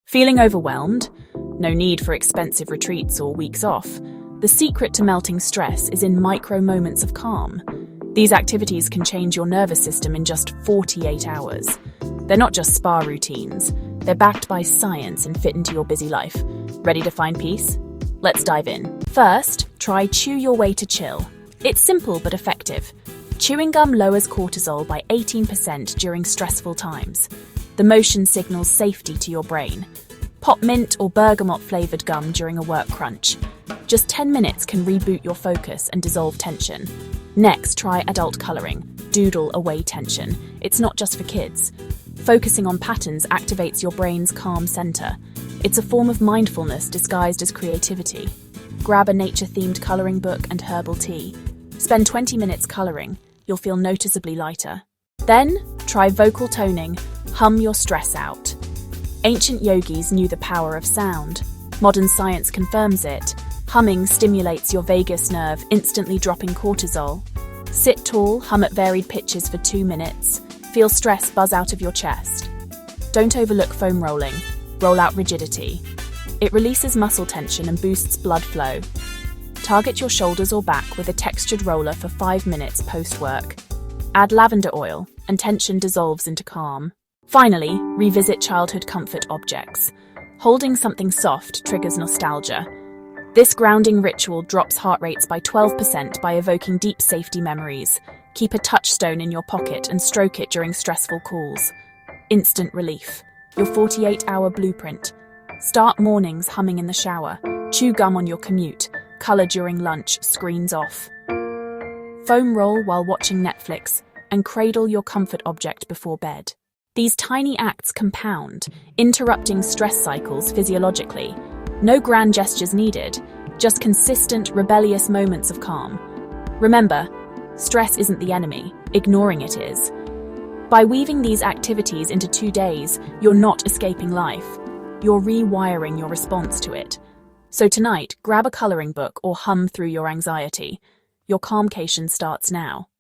Feeling overwhelmed? No need for expensive retreats or weeks off. The secret to melting stress is in micro moments of calm. These activities can change your nervous system in just 48 hours. They're not just spa routines. They're backed by science and fit into your busy life. Ready to find peace? Let's dive in. First, try Chew Your Way to Chill. It's simple but effective. Chewing gum lowers cortisol by 18% during stressful times. The motion signals safety to your brain. Pop mint or bergamot-flavored gum during a work crunch. Just 10 minutes can reboot your focus and dissolve tension. Next, try adult coloring. Doodle away tension. It's not just for kids. Focusing on patterns activates your brain's calm center. It's a form of mindfulness disguised as creativity. Grab a nature-themed coloring book and herbal tea. Spend 20 minutes coloring. You'll feel noticeably lighter. Then, try vocal toning. Hum your stress out. Ancient yogis knew the power of sound. Modern science confirms it. Humming stimulates your vagus nerve, instantly dropping cortisol. Sit tall, hum at varied pitches for 2 minutes. Feel stress buzz out of your chest. Don't overlook foam rolling. Roll out rigidity. It releases muscle tension and boosts blood flow. Target your shoulders or back with a textured roller for 5 minutes post-work. Add lavender oil, and tension dissolves into calm. Finally, revisit childhood comfort objects. Holding something soft triggers nostalgia. This grounding ritual drops heart rates by 12% by evoking deep safety memories. Keep a touchstone in your pocket and stroke it during stressful calls. Instant relief. Your 48-hour blueprint. Start mornings humming in the shower. Chew gum on your commute. Color during lunch, screens off. Foam roll while watching Netflix, and cradle your comfort object before bed. These tiny acts compound, interrupting stress cycles physiologically. No grand gestures needed, just consistent, rebellious moments of calm. Remember, stress isn't the enemy, ignoring it is. By weaving these activities into 2 days, you're not escaping life. You're rewiring your response to it. So tonight, grab a coloring book or hum through your anxiety. Your calmcation starts now.